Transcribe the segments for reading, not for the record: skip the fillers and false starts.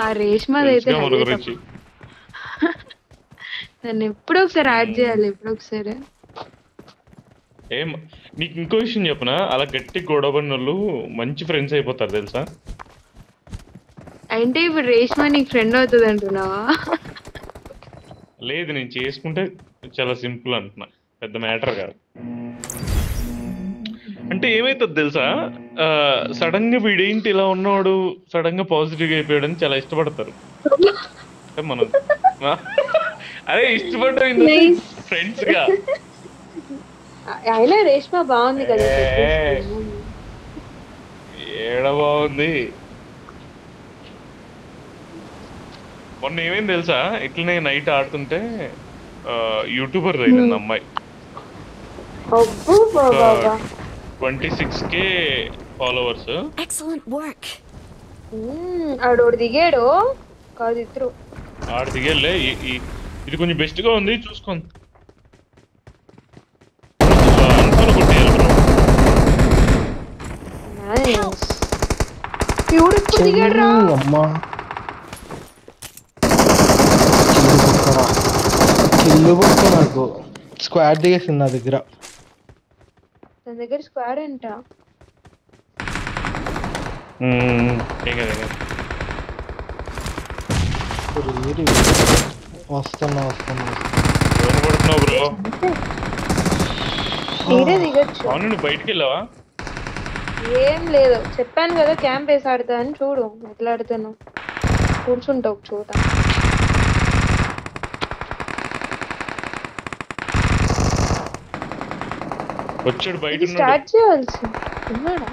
ఆ రేష్మాది అయితే తెలుసుగా మన హైలైట్ గురించి. అబ్బా. నన్ను ఎప్పుడో ఒకసారి యాడ్ చేయాలి, ఎప్పుడో ఒకసారి. ఏం నీకు ఇంకో విషయం చెప్పనా, అలా గట్టి గొడవ పడిన వాళ్ళు మంచి ఫ్రెండ్స్ అయిపోతారు తెలుసా. అంటే ఇప్పుడు రేష్మా నీకు ఫ్రెండ్ అవుతుంది అంటున్నావా? లేదు, నేను చేసుకుంటే చాలా సింపుల్ అంటున్నా, పెద్ద మ్యాటర్ కాదు. అంటే ఏమైతుంది తెలుసా, సడన్ గా వీడేంటి ఇలా ఉన్నాడు, సడన్ గా పాజిటివ్ అయిపోయాడని చాలా ఇష్టపడతారు. అంటే మనం అదే ఇష్టపడ్డాం in the sense nice. Friends గా. అయినా రేష్మా బాగుంది కదా ఏ చెప్పేసి. ఏడ బాగుంది. మొన్న ఏమైంది తెలుసా, ఇట్లనే నైట్ ఆడుతుంటే యూట్యూబర్ అయిపోయింది అమ్మాయి. అబ్బో ఒక బాబా. 26K followers. Excellent work. ఆడోడు దిగాడు కాదు ఇద్దరు. ఆడ దిగేళ్ళే ఇది కొంచెం బెస్ట్ గా ఉంది చూసుకోండి. అన్ఫాలో కొట్టేయాలి బ్రో. నైస్. ప్యూర్ ఇప్పుడు దిగాడు రా. అమ్మా కిల్లు బొక్క నాకు స్క్వాడ్ దిగేసింది నా దగ్గర. తన దగ్గర స్క్వాడ్ అంట. ఏం కదా వస్తున్నా ఎవరు కొడుతున్నావు బ్రో? తీరే దిగచ్చు. అవును, నువ్వు బయటికి వెళ్ళావా? ఏం లేదు, చెప్పాను కదా క్యాంప్ వేసి ఆడతా అని. చూడు ఎట్లా ఆడుతాను, కూర్చుంటా ఒక చోట. వచ్చాడు బయట ఇది ఉన్నాడు. స్టార్ట్ చేయాల్సి ఉన్నాడా?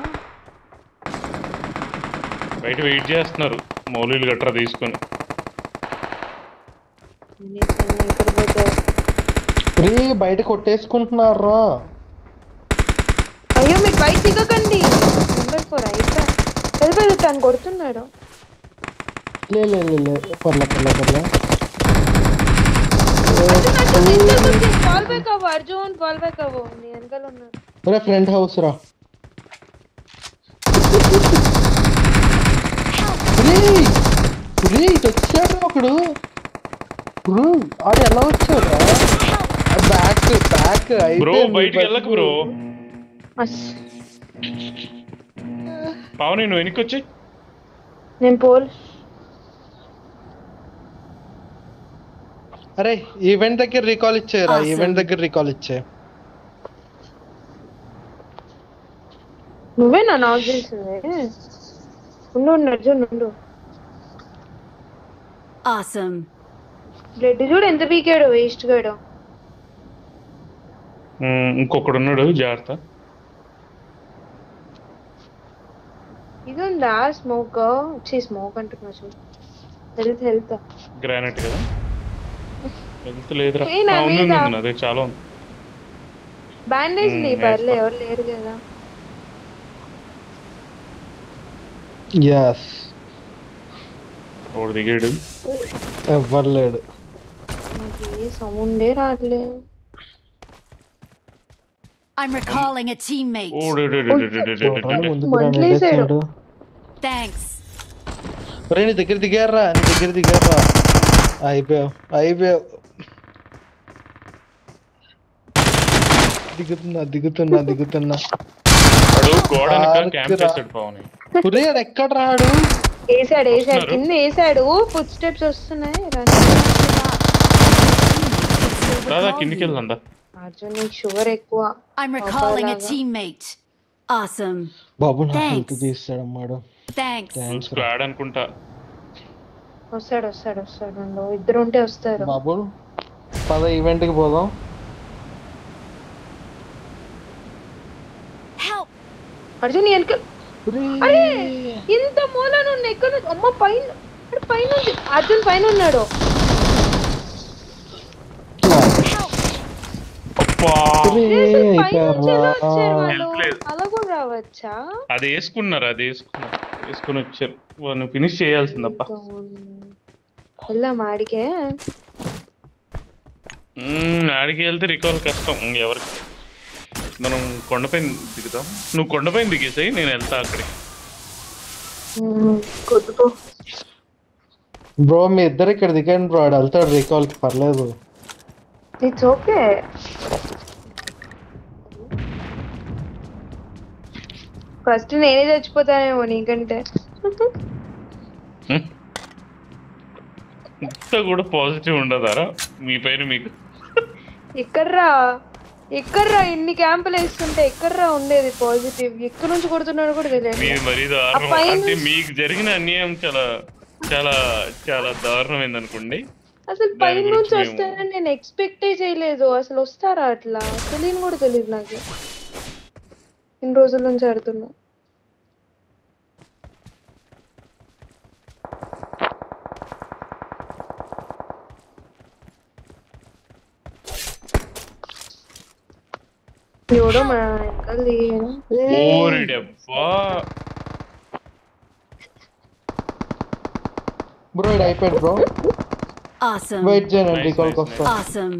బయట వెయిట్ చేస్తున్నారు మౌలీలు గట్రా తీసుకొని. బయట కొట్టేసుకుంటున్నారా? అయ్యో మీరు బయట దిగకండి. నెంబర్ 4 అయితే పెద్ద తను కొడుతున్నాడు. లే పర్లే ఫాల్ బ్యాక్ అవ్వు అర్జున్, ఫాల్ బ్యాక్ అవ్వు. నీ వెనకాల ఉన్నాడు. ఫ్రంట్ హౌస్ రా. వచ్చాడు ఒకడు. ఆడు ఎలా వచ్చాడు? బ్యాక్ బ్రో బయటికి వెళ్ళకు బ్రో. పావని నువ్వు వెనక్కి వచ్చి. నేను పోల్. అరే ఈవెంట్ దగ్గర రీకాల్ ఇచ్చేయరా, ఈవెంట్ దగ్గర రీకాల్ ఇచ్చే. నువ్వే నా నాకు తెలిసిందే. ఉండు అర్జున్ ఉండు. Awesome. బ్లడ్ చూడు ఎంత పీకాడు వేస్ట్ గాడు. ఇంకొకడు ఉన్నాడు, జాగ్రత్త. ఇది ఉందా స్మోక్? స్మోక్ అంటున్నా చూడు. హెల్త్ గ్రానైట్ కదా, హెల్త్ లేదురా. ఏ నా మీద. అదే చాలా ఉంది. బ్యాండేజ్ నీ పర్లే, ఎవరు లేరు కదా. ఎస్ ఒకడు దిగాడు. ఎవ్వరు లేడు. నాకు ఏ సౌండే రావట్లే. I'm recalling a teammate. మంటలేసాడు. Thanks. నీ దగ్గర దిగారా, అయిపోయావు. దిగుతున్నా. ఎక్కడ రాడు? వేసాడు కింద వేసాడు. ఫుట్ స్టెప్స్ వస్తున్నాయి. కిందికి వెళ్దా అర్జున్ నీకు షుగర్ ఎక్కువ. I'm recalling a teammate. Awesome. బాబు నా హెల్త్ తీస్తాడమ్మాడు. Thanks. స్క్వాడ్ అనుకుంటా. వస్తాడు ఇద్దరు ఉంటే వస్తారు. బాబు పద ఈవెంట్ కి పోదాం. Help. అర్జున్ వెనక. అరే ఇంత మూలను ఎక్కడ? అమ్మ పైన అర్జున్ పైన ఉన్నాడు. అలా కూడా రావచ్చా? అది వేసుకుని వచ్చారు. వాళ్ళు ఫినిష్ చేయాల్సిందప్ప. వెళ్దాం ఆడికే. ఆడికి వెళ్తే రికాల్ కష్టం ఎవరికి. మనం కొండపైన దిగుతాం. నువ్వు కొండపైన దిగేసాయి, నేను వెళ్తా అక్కడికి. బ్రో మీ ఇద్దరు ఇక్కడ దిగండి బ్రో, ఆడు వెళ్తాడు రీకాల్ కి, పర్లేదు. It's okay. ఫస్ట్ నేనే చచ్చిపోతానేమో నీకంటే. ఇంత కూడా పాజిటివ్ ఉండదారా మీ పైన మీకు? ఎక్కడ్రా ఇన్ని క్యాంపులు వేస్తుంటే ఎక్కడ్రా ఉండేది పాజిటివ్? ఎక్కడి నుంచి కొడుతున్నాడు కూడా తెలియదు. మీరు మరీ దారుణం. అంటే మీకు జరిగిన అన్యాయం చాలా చాలా చాలా దారుణమైంది అనుకోండి. అసలు పైన నుంచి వస్తారని నేను ఎక్స్పెక్టే చేయలేదు. అసలు వస్తారా అట్లా తెలియని కూడా తెలియదు నాకు. ఇన్ని రోజుల నుంచి ఆడుతున్నా. ఎవడో మన వెనకాల బ్రో ఇది అయిపోయాడు బ్రో. Awesome. వెయిట్ చేయండి, రీకాల్ కి వస్తా. Awesome.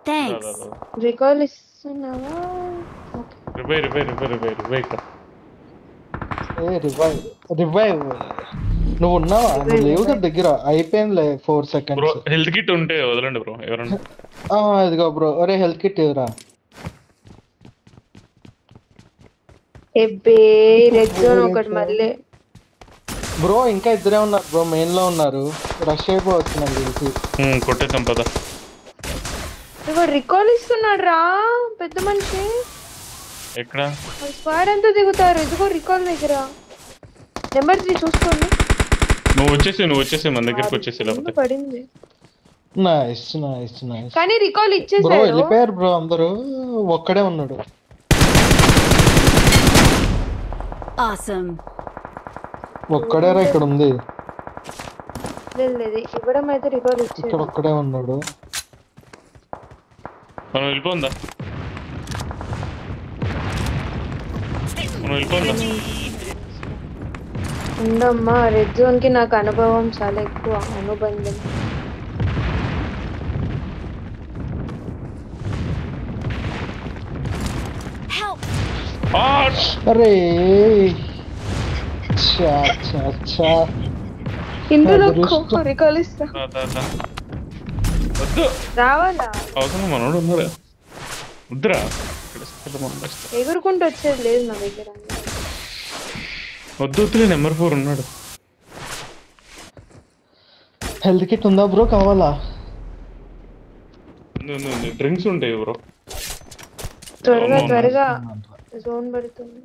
Thanks. రికాల్ ఇస్తున్నావా? రివైవ్ నువ్వు ఉన్నావా? నువ్వు లేవు కదా దగ్గర. అయిపోయిందిలే 4 seconds. హెల్త్ కిట్ ఉంటే వదలండి బ్రో ఎవరన్నా. ఇదిగో బ్రో. ఒరే హెల్త్ కిట్ ఇవ్వరా. ఎబ్బే రెడ్ జోన్ ఒకటి మళ్ళీ. బ్రో ఇంకా ఇద్దరే ఉన్నారు బ్రో, మెయిన్ లో ఉన్నారు. రష్ అయిపోవచ్చు నాకు తెలిసి. కొట్టేద్దాం పద. ఇదిగో రికాల్ ఇస్తున్నాడు రా పెద్ద మనిషి. ఎక్కడ స్క్వాడ్ అంతా దిగుతారు. ఇదిగో రికాల్ దగ్గర నెంబర్ 3 చూసుకోండి. నువ్వు వచ్చేసి మన దగ్గరికి వచ్చేసి లేకపోతే పడింది. Nice nice nice. కానీ రికాల్ బ్రో ఇచ్చేసారు. వెళ్ళిపోయారు బ్రో అందరూ, ఒక్కడే ఉన్నాడు. Awesome. ఒక్కడేరా ఇక్కడ ఉంది. లేదు ఇవ్వడం అయితే రికాల్ ఇక్కడ ఇచ్చారు. ఒక్కడే ఉన్నాడు. మనం వెళ్ళిపోందా? ఉండమ్మా, రెడ్ జోన్ కి నాకు అనుభవం చాలా ఎక్కువ. అనుబంధం. Help. అరే ఇందులో రికాల్ ఇస్తా. వద్దు రావాలా? అవసరం మనోడు ఉన్నాడా? వద్దురా. ఎగురుకుంటూ వచ్చేది లేదు నా దగ్గర. వద్దులే నెంబర్ 4 ఉన్నాడు. హెల్త్ కిట్ ఉందా బ్రో? కావాలా? డ్రింక్స్ ఉంటాయి బ్రో. త్వరగా జోన్ పడుతుంది.